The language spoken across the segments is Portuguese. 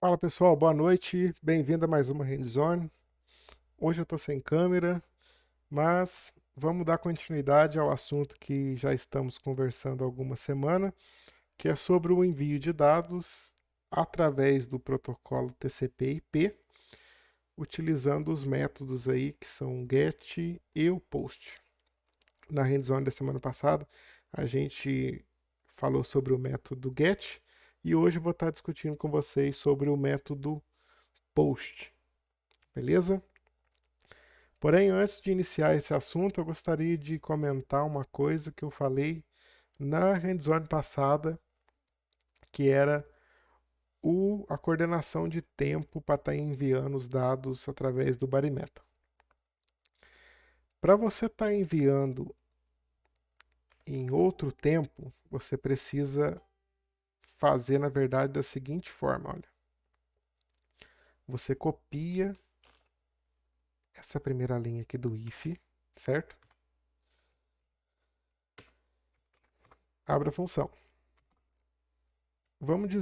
Fala pessoal, boa noite, bem-vindo a mais uma Hands-On. Hoje eu estou sem câmera, mas vamos dar continuidade ao assunto que já estamos conversando há alguma semana, que é sobre o envio de dados através do protocolo TCP/IP, utilizando os métodos aí que são o GET e o POST. Na Hands-On da semana passada, a gente falou sobre o método GET e hoje eu vou estar discutindo com vocês sobre o método POST. Beleza? Porém, antes de iniciar esse assunto, eu gostaria de comentar uma coisa que eu falei na hands-on passada, que era a coordenação de tempo para estar enviando os dados através do Barimeta. Para você estar enviando em outro tempo, você precisa fazer, na verdade, da seguinte forma, olha. Você copia essa primeira linha aqui do if, certo? Abre a função. Vamos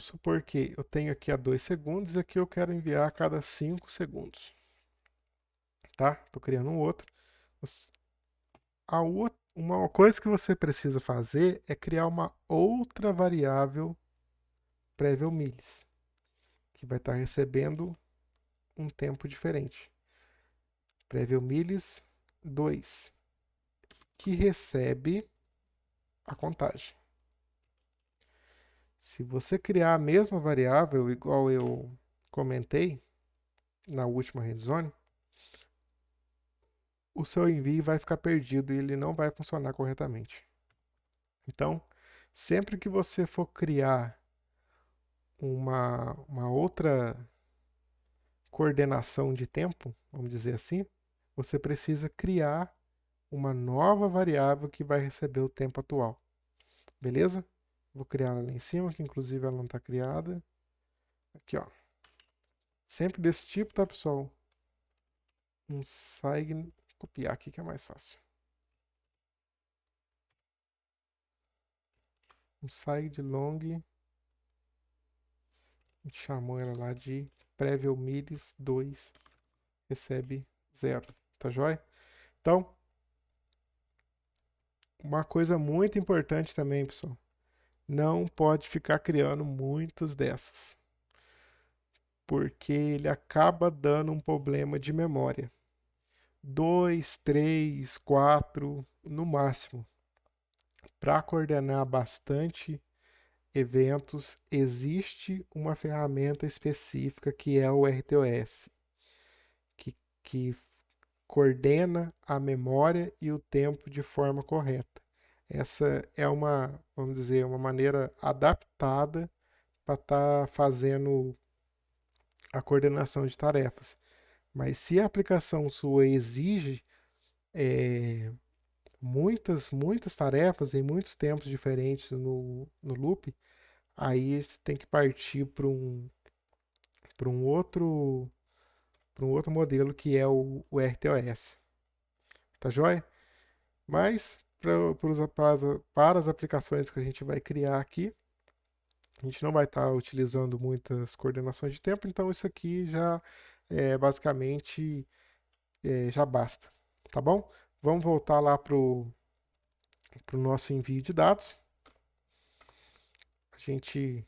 supor que eu tenho aqui a 2 segundos e aqui eu quero enviar a cada 5 segundos, tá? Estou criando um outro. Uma coisa que você precisa fazer é criar uma outra variável prévia ao milis, que vai estar recebendo um tempo diferente. Prévia ao milis 2, que recebe a contagem. Se você criar a mesma variável, igual eu comentei na última hands-on, o seu envio vai ficar perdido e ele não vai funcionar corretamente. Então, sempre que você for criar uma outra coordenação de tempo, vamos dizer assim, você precisa criar uma nova variável que vai receber o tempo atual. Beleza? Vou criar ela lá em cima, que inclusive ela não está criada. Aqui, ó. Sempre desse tipo, tá, pessoal? Um sign. Copiar aqui que é mais fácil. Um side long. A gente chamou ela lá de Prevel Milis 2 recebe 0. Tá joia? Então, uma coisa muito importante também, pessoal. Não pode ficar criando muitas dessas. Porque ele acaba dando um problema de memória. 2, 3, 4 no máximo. Para coordenar bastante eventos, existe uma ferramenta específica que é o RTOS, que coordena a memória e o tempo de forma correta. Essa é vamos dizer, uma maneira adaptada para estar fazendo a coordenação de tarefas. Mas se a aplicação sua exige muitas tarefas em muitos tempos diferentes no loop, aí você tem que partir para um outro modelo que é o RTOS. Tá joia? Mas para as aplicações que a gente vai criar aqui, a gente não vai estar utilizando muitas coordenações de tempo, então isso aqui já basicamente já basta. Tá bom? Vamos voltar lá para o nosso envio de dados. A gente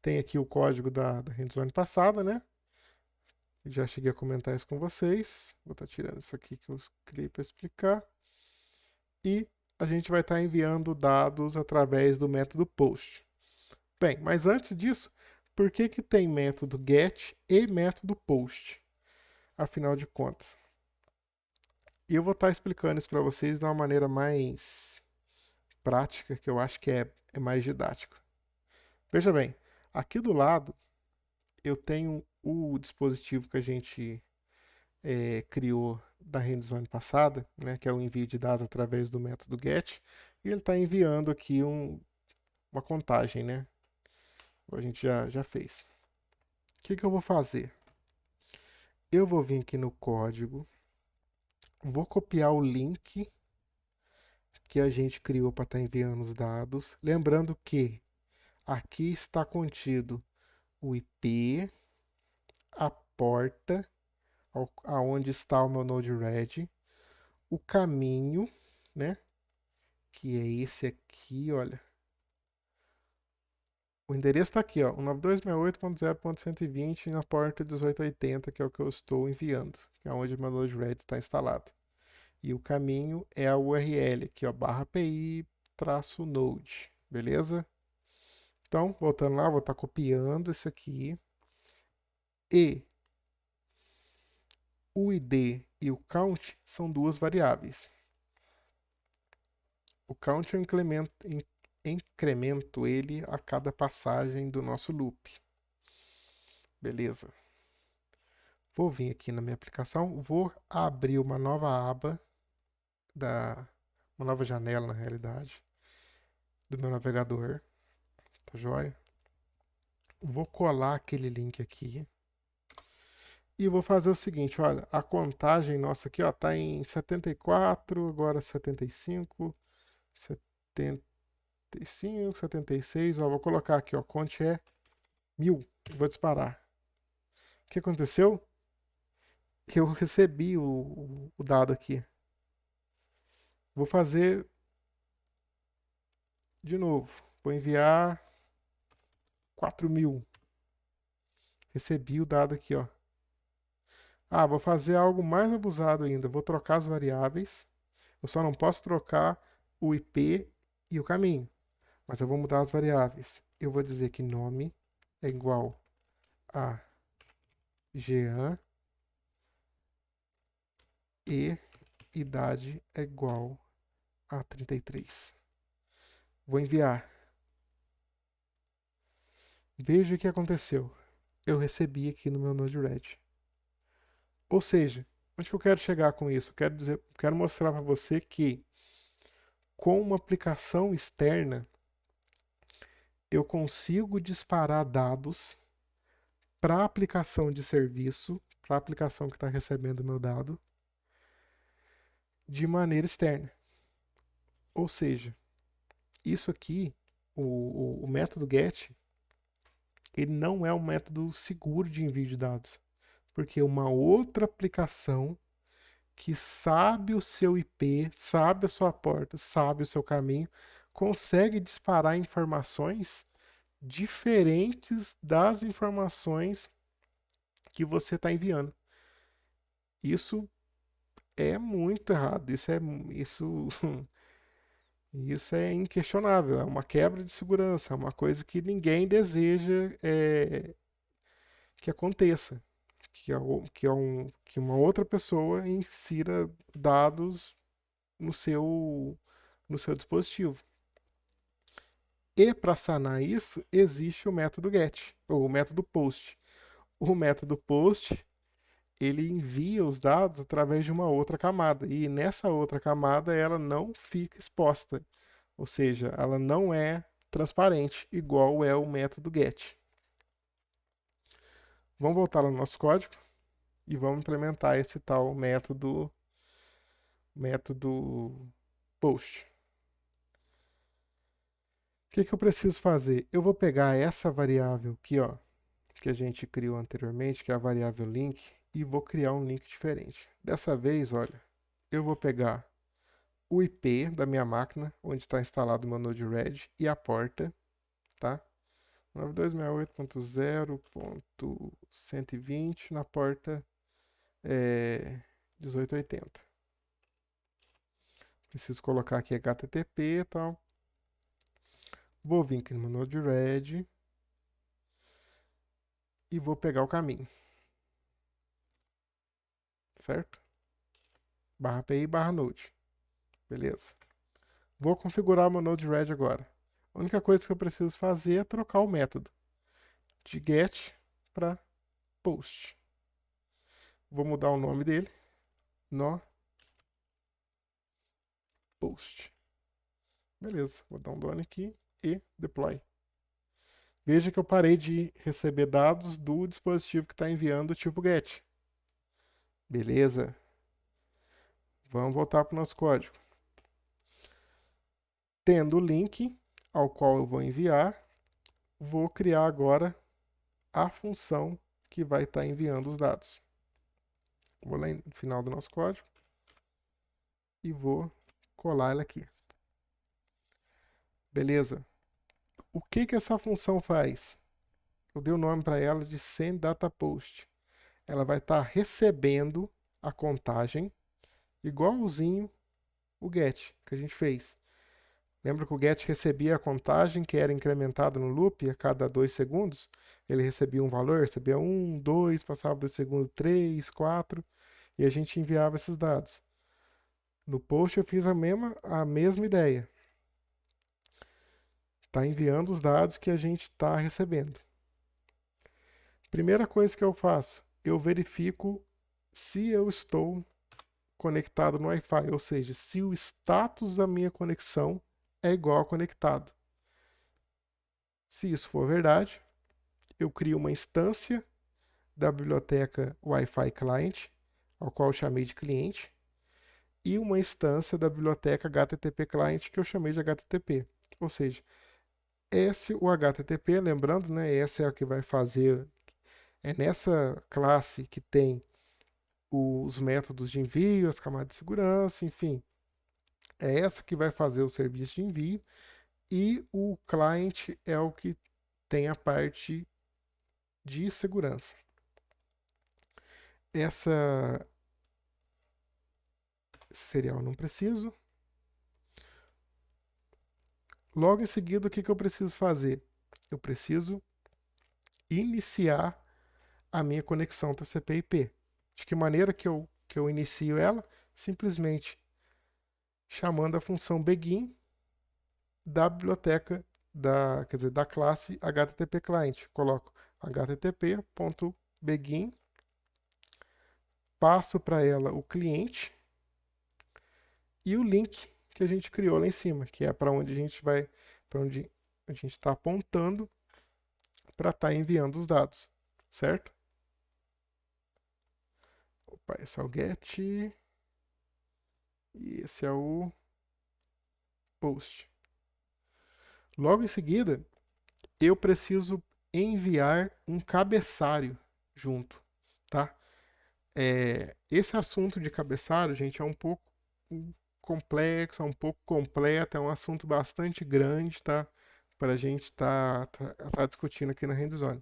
tem aqui o código da hands-on passada, né? Já cheguei a comentar isso com vocês. Vou estar tirando isso aqui que eu criei para explicar. E a gente vai estar enviando dados através do método POST. Bem, mas antes disso, por que tem método GET e método POST? Afinal de contas. E eu vou estar explicando isso para vocês de uma maneira mais prática, que eu acho que é mais didático. Veja bem, aqui do lado eu tenho o dispositivo que a gente criou da hands-on passada, né, que é o envio de dados através do método GET, e ele está enviando aqui uma contagem, né? A gente já fez. O que eu vou fazer? Eu vou vir aqui no código, vou copiar o link que a gente criou para estar enviando os dados. Lembrando que aqui está contido o IP, a porta, aonde está o meu Node-RED, o caminho, né? Que é esse aqui, olha. O endereço está aqui, ó, 192.68.0.120 na porta 1880, que é o que eu estou enviando, que é onde o meu Node-RED está instalado. E o caminho é a URL aqui, ó, /pi-node, beleza? Então, voltando lá, vou estar copiando isso aqui. E o ID e o count são duas variáveis. O count eu incremento ele a cada passagem do nosso loop. Beleza. Vou vir aqui na minha aplicação, vou abrir uma nova aba, uma nova janela na realidade, do meu navegador. Tá joia? Vou colar aquele link aqui. E vou fazer o seguinte, olha, a contagem nossa aqui, ó, tá em 74, agora 75, 75, 76, ó, vou colocar aqui, ó, conte é 1000, vou disparar. O que aconteceu? Eu recebi o dado aqui. Vou fazer de novo, vou enviar 4000. Recebi o dado aqui, ó. Ah, vou fazer algo mais abusado ainda, vou trocar as variáveis. Eu só não posso trocar o IP e o caminho, mas eu vou mudar as variáveis. Eu vou dizer que nome é igual a Jean e idade é igual a 33. Vou enviar. Veja o que aconteceu. Eu recebi aqui no meu Node-RED. Ou seja, onde que eu quero chegar com isso? Quero mostrar para você que com uma aplicação externa eu consigo disparar dados para a aplicação de serviço, para a aplicação que está recebendo o meu dado, de maneira externa. Ou seja, isso aqui, o método GET, ele não é um método seguro de envio de dados, porque uma outra aplicação que sabe o seu IP, sabe a sua porta, sabe o seu caminho, consegue disparar informações diferentes das informações que você está enviando. Isso é muito errado. Isso é inquestionável. É uma quebra de segurança. É uma coisa que ninguém deseja que aconteça. Que uma outra pessoa insira dados no seu dispositivo. E para sanar isso, existe o método GET, ou o método POST. O método POST, ele envia os dados através de uma outra camada, e nessa outra camada ela não fica exposta, ou seja, ela não é transparente, igual é o método GET. Vamos voltar no nosso código e vamos implementar esse tal método POST. O que eu preciso fazer? Eu vou pegar essa variável aqui, ó, que a gente criou anteriormente, que é a variável link, e vou criar um link diferente. Dessa vez, olha, eu vou pegar o IP da minha máquina, onde está instalado o meu Node-RED, e a porta, tá? 9268.0.120 na porta 1880. Preciso colocar aqui HTTP e tal. Vou vir aqui no meu Node-RED e vou pegar o caminho. Certo? /pi/node. Beleza. Vou configurar o meu Node-RED agora. A única coisa que eu preciso fazer é trocar o método de get para post. Vou mudar o nome dele. No post. Beleza. Vou dar um done aqui e deploy. Veja que eu parei de receber dados do dispositivo que está enviando o tipo GET. Beleza. Vamos voltar para o nosso código. Tendo o link ao qual eu vou enviar, vou criar agora a função que vai estar enviando os dados. Vou lá no final do nosso código e vou colar ela aqui. Beleza. O que que essa função faz? Eu dei o nome para ela de sendDataPost. Ela vai estar recebendo a contagem igualzinho o get que a gente fez. Lembra que o get recebia a contagem que era incrementada no loop a cada 2 segundos? Ele recebia um valor, recebia 1, 2, passava 2 segundos, 3, 4, e a gente enviava esses dados. No post eu fiz a mesma ideia. Está enviando os dados que a gente está recebendo. Primeira coisa que eu faço, eu verifico se eu estou conectado no Wi-Fi, ou seja, se o status da minha conexão é igual a conectado. Se isso for verdade, eu crio uma instância da biblioteca Wi-Fi Client, ao qual eu chamei de cliente, e uma instância da biblioteca HTTP Client, que eu chamei de HTTP. Ou seja, o HTTP, lembrando, né, essa é a que vai fazer, é nessa classe que tem os métodos de envio, as camadas de segurança, enfim, é essa que vai fazer o serviço de envio, e o client é o que tem a parte de segurança. Esse serial eu não preciso. Logo em seguida, o que eu preciso fazer? Eu preciso iniciar a minha conexão TCP/IP. De que maneira que eu inicio ela? Simplesmente chamando a função begin da biblioteca, quer dizer, da classe HTTP Client. Coloco http.begin, passo para ela o cliente e o link que a gente criou lá em cima, que é para onde a gente vai, para onde a gente está apontando para estar enviando os dados, certo? Opa, esse é o get e esse é o post. Logo em seguida, eu preciso enviar um cabeçário junto, tá? Esse assunto de cabeçalho, gente, é um pouco complexo, é um pouco completo, é um assunto bastante grande, tá? Para a gente tá discutindo aqui na Hands-On.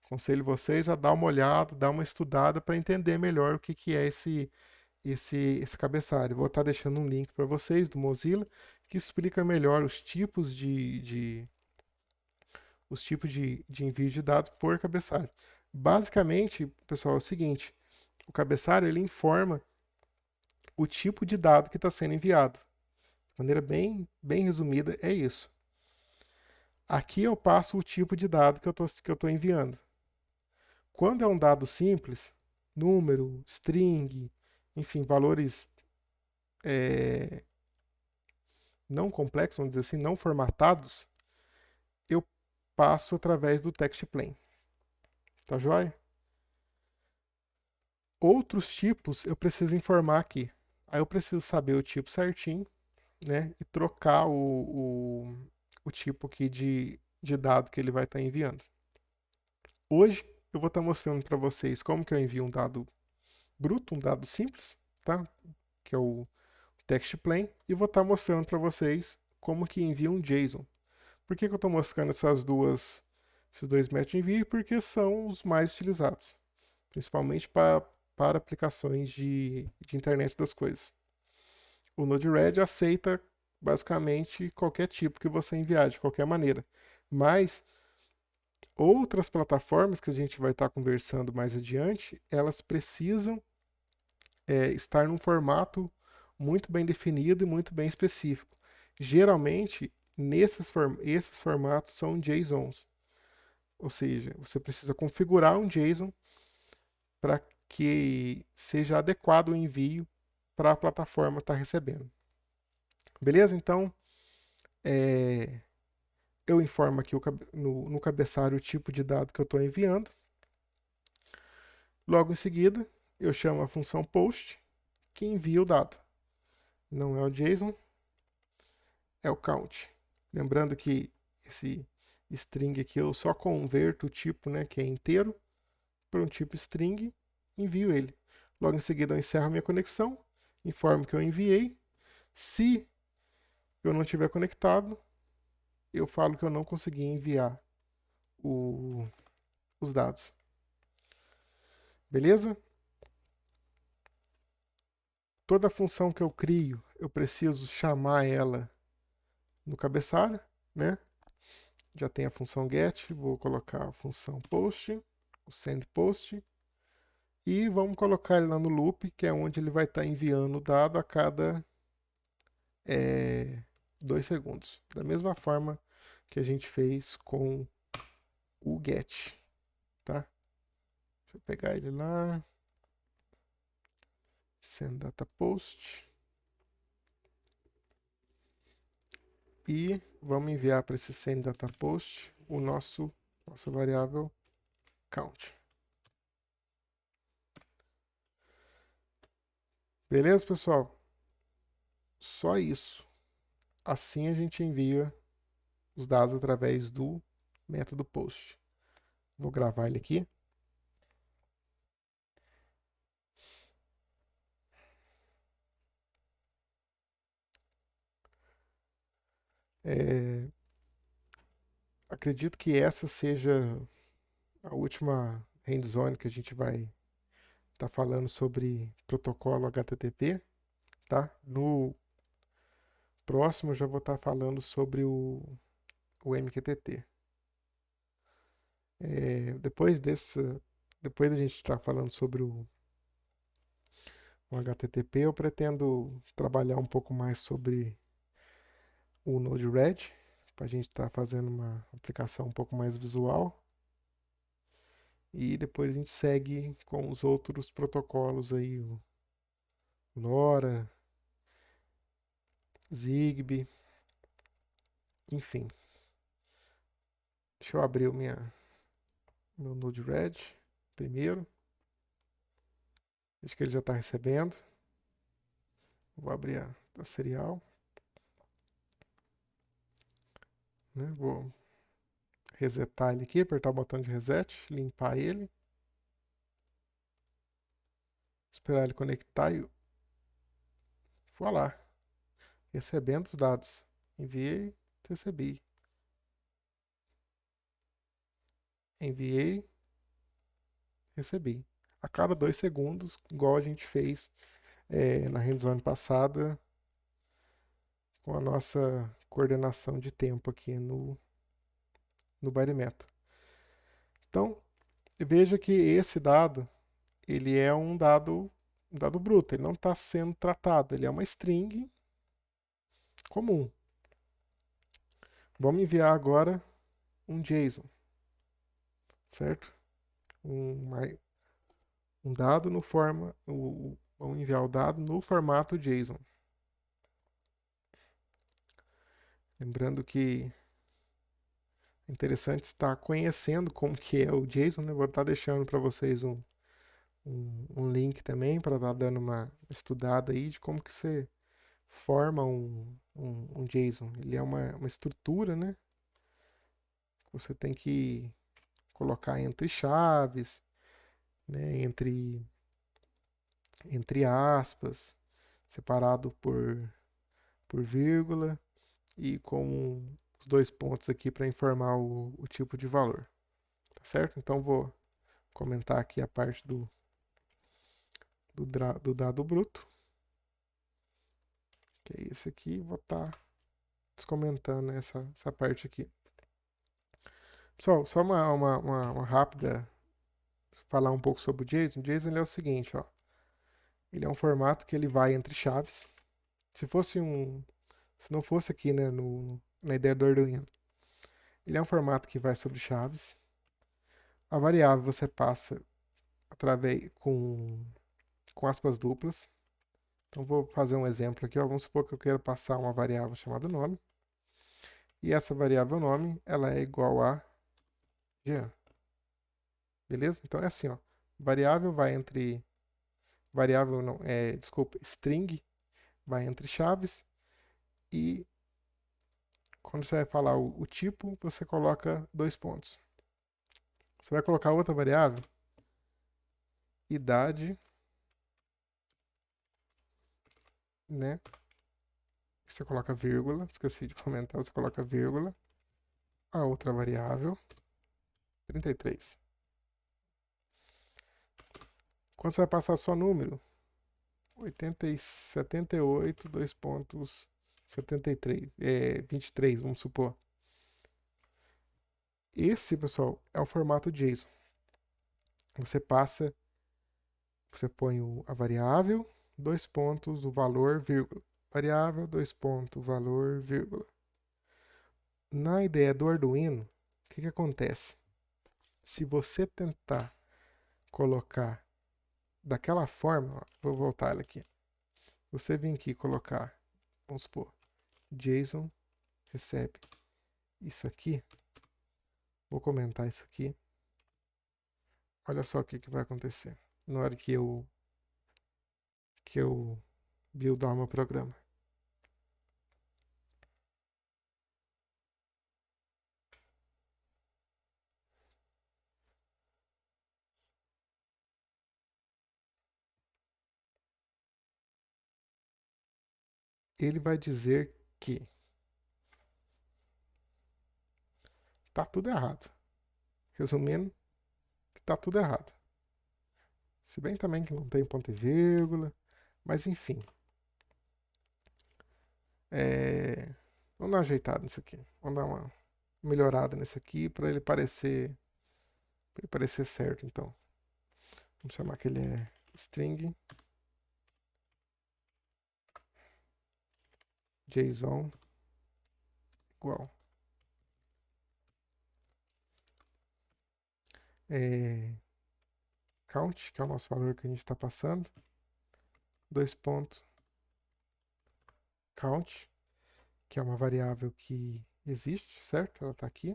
Aconselho vocês a dar uma olhada, dar uma estudada para entender melhor o que, que é esse cabeçalho. Vou estar deixando um link para vocês do Mozilla que explica melhor os tipos de envio de dados por cabeçalho. Basicamente, pessoal, é o seguinte: o cabeçalho ele informa o tipo de dado que está sendo enviado. De maneira bem resumida, é isso. Aqui eu passo o tipo de dado que eu estou enviando. Quando é um dado simples, número, string, enfim, valores não complexos, vamos dizer assim, não formatados, eu passo através do text plain. Tá joia? Outros tipos eu preciso informar aqui. Aí eu preciso saber o tipo certinho, né? E trocar o tipo aqui de dado que ele vai estar enviando. Hoje eu vou estar mostrando para vocês como que eu envio um dado bruto, um dado simples, tá? Que é o text plain, e vou estar mostrando para vocês como que envia um JSON. Por que eu estou mostrando esses dois métodos de envio? Porque são os mais utilizados, principalmente para aplicações de internet das coisas. O Node-RED aceita basicamente qualquer tipo que você enviar, de qualquer maneira. Mas outras plataformas que a gente vai estar conversando mais adiante, elas precisam estar num formato muito bem definido e muito bem específico. Geralmente, esses formatos são JSONs. Ou seja, você precisa configurar um JSON para que seja adequado o envio para a plataforma estar recebendo. Beleza? Então, eu informo aqui no cabeçalho o tipo de dado que eu estou enviando. Logo em seguida, eu chamo a função post, que envia o dado. Não é o JSON, é o count. Lembrando que string aqui, eu só converto o tipo, né, que é inteiro, para um tipo string, envio ele. Logo em seguida eu encerro a minha conexão, informo que eu enviei. Se eu não estiver conectado, eu falo que eu não consegui enviar os dados. Beleza? Toda função que eu crio, eu preciso chamar ela no cabeçalho, né? Já tem a função get, vou colocar a função post, o send post, e vamos colocar ele lá no loop, que é onde ele vai estar enviando o dado a cada 2 segundos. Da mesma forma que a gente fez com o get, tá? Deixa eu pegar ele lá. Send data post. E vamos enviar para esse send data post o nossa variável count. Beleza, pessoal? Só isso. Assim a gente envia os dados através do método post. Vou gravar ele aqui. Acredito que essa seja a última hands-on que a gente vai estar falando sobre protocolo HTTP, tá? No próximo eu já vou estar falando sobre o MQTT. Depois da gente estar falando sobre o HTTP, eu pretendo trabalhar um pouco mais sobre o Node-RED, para a gente estar fazendo uma aplicação um pouco mais visual. E depois a gente segue com os outros protocolos aí, o LoRa, Zigbee, enfim. Deixa eu abrir meu Node-RED primeiro. Acho que ele já está recebendo. Vou abrir a serial. Né? Vou resetar ele aqui, apertar o botão de reset, limpar ele. Esperar ele conectar e voilá, recebendo os dados. Enviei, recebi. Enviei, recebi. A cada 2 segundos, igual a gente fez na hands-on passada, com a nossa coordenação de tempo aqui no Barimeto. Então, veja que esse dado, ele é um dado bruto, ele não está sendo tratado, ele é uma string comum. Vamos enviar agora um JSON, certo? Um dado no vamos enviar o dado no formato JSON. Lembrando que é interessante estar conhecendo como que é o JSON, né? Vou estar deixando para vocês um link também para estar dando uma estudada aí de como que você forma um JSON. Ele é uma estrutura, né? Você tem que colocar entre chaves, né? Entre aspas, separado por vírgula e com os 2 pontos aqui para informar o tipo de valor. Tá certo? Então vou comentar aqui a parte do dado bruto, que é esse aqui, vou estar descomentando essa parte aqui. Pessoal, só uma rápida, falar um pouco sobre o JSON. O JSON ele é o seguinte, ó. Ele é um formato que ele vai entre chaves. Se não fosse aqui, né, na ideia do Arduino, ele é um formato que vai sobre chaves. A variável você passa através com aspas duplas. Então vou fazer um exemplo aqui, ó. Vamos supor que eu quero passar uma variável chamada nome. E essa variável nome, ela é igual a Jean. Beleza? Então é assim, ó. Variável vai entre variável não, desculpa, string vai entre chaves e Quando você vai falar o tipo, você coloca 2 pontos. Você vai colocar outra variável, idade, né? Você coloca vírgula, esqueci de comentar, você coloca vírgula. A outra variável, 33. Quando você vai passar só número, 78, 2 pontos, 73, 23, vamos supor. Esse, pessoal, é o formato JSON. Você passa, você põe a variável, 2 pontos, o valor, vírgula. Variável, 2 pontos, valor, vírgula. Na ideia do Arduino, o que acontece? Se você tentar colocar daquela forma, ó, vou voltar ela aqui. Você vem aqui e colocar, vamos supor, JSON recebe isso aqui. Vou comentar isso aqui. Olha só o que vai acontecer na hora que eu buildar o meu programa. Ele vai dizer que tá tudo errado. Resumindo, que tá tudo errado. Se bem também que não tem ponto e vírgula, mas enfim. Vamos dar uma ajeitada nisso aqui. Vamos dar uma melhorada nisso aqui para ele parecer certo, então. Vamos chamar que ele é string JSON igual count, que é o nosso valor que a gente está passando, 2 pontos count, que é uma variável que existe, certo? Ela está aqui.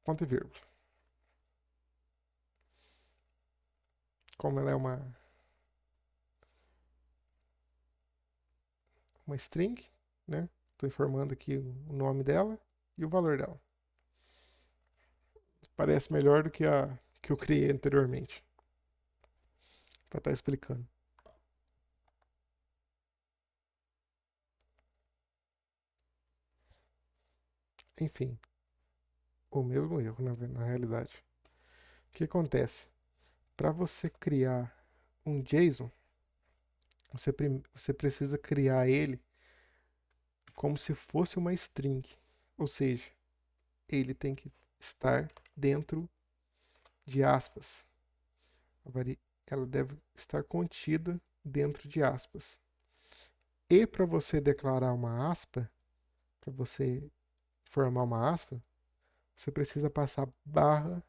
Ponto e vírgula. Como ela é uma string, né? Estou informando aqui o nome dela e o valor dela. Parece melhor do que a que eu criei anteriormente. Para estar explicando. Enfim, o mesmo erro na realidade. O que acontece? Para você criar um JSON, você precisa criar ele como se fosse uma string. Ou seja, ele tem que estar dentro de aspas. Ela deve estar contida dentro de aspas. E para você declarar uma aspa, para você formar uma aspa, você precisa passar barra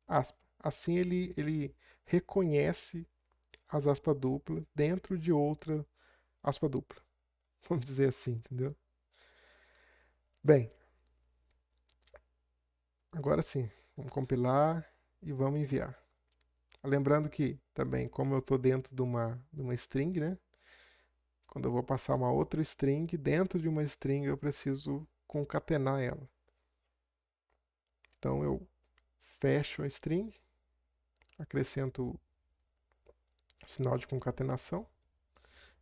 aspa. Assim ele reconhece as aspas duplas dentro de outra aspa dupla. Vamos dizer assim, entendeu? Bem, agora sim, vamos compilar e vamos enviar. Lembrando que também, como eu estou dentro de uma string, né? Quando eu vou passar uma outra string, dentro de uma string eu preciso concatenar ela. Então eu fecho a string, acrescento o sinal de concatenação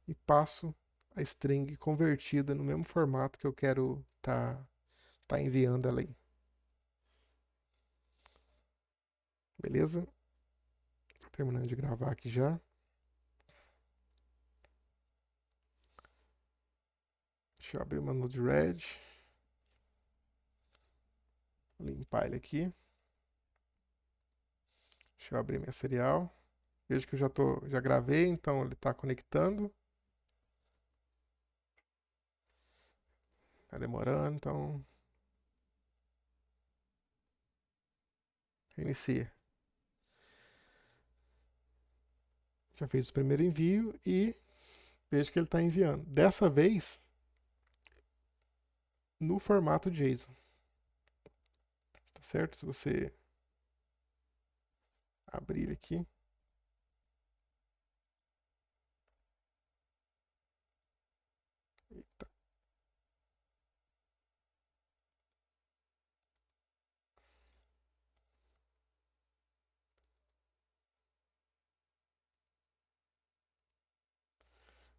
e passo a string convertida no mesmo formato que eu quero tá enviando ela aí. Beleza? Tô terminando de gravar aqui já. Deixa eu abrir uma Node-RED. Limpar ele aqui. Deixa eu abrir minha serial. Vejo que eu já gravei, então ele está conectando. Tá demorando, então reinicia. Já fez o primeiro envio e vejo que ele está enviando. Dessa vez no formato JSON. Tá certo? Se você abrir aqui.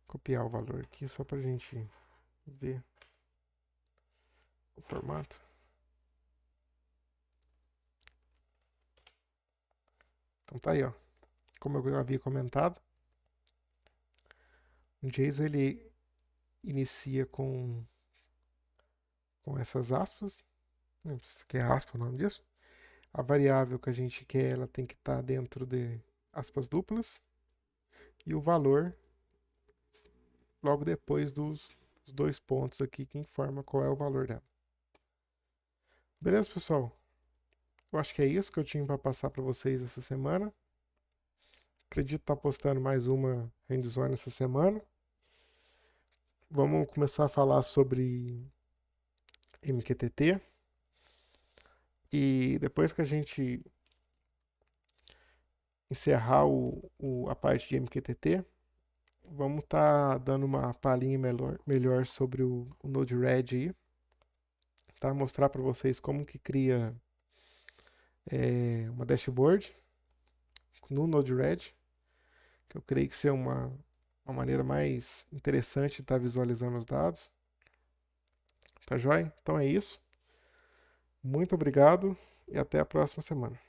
copiar o valor aqui só para a gente ver o formato. Então tá aí, ó. Como eu havia comentado, o JSON ele inicia com essas aspas. Isso aqui é aspa o nome disso. A variável que a gente quer, ela tem que estar dentro de aspas duplas. E o valor logo depois dos dois pontos aqui que informa qual é o valor dela. Beleza, pessoal? Eu acho que é isso que eu tinha para passar para vocês essa semana. Acredito estar postando mais uma hands-on essa semana. Vamos começar a falar sobre MQTT. E depois que a gente encerrar a parte de MQTT, vamos estar dando uma palhinha melhor sobre o Node-RED aí. Tá? Mostrar para vocês como que cria uma dashboard no Node-RED, que eu creio que seja uma maneira mais interessante de estar visualizando os dados. Tá joia? Então é isso. Muito obrigado e até a próxima semana.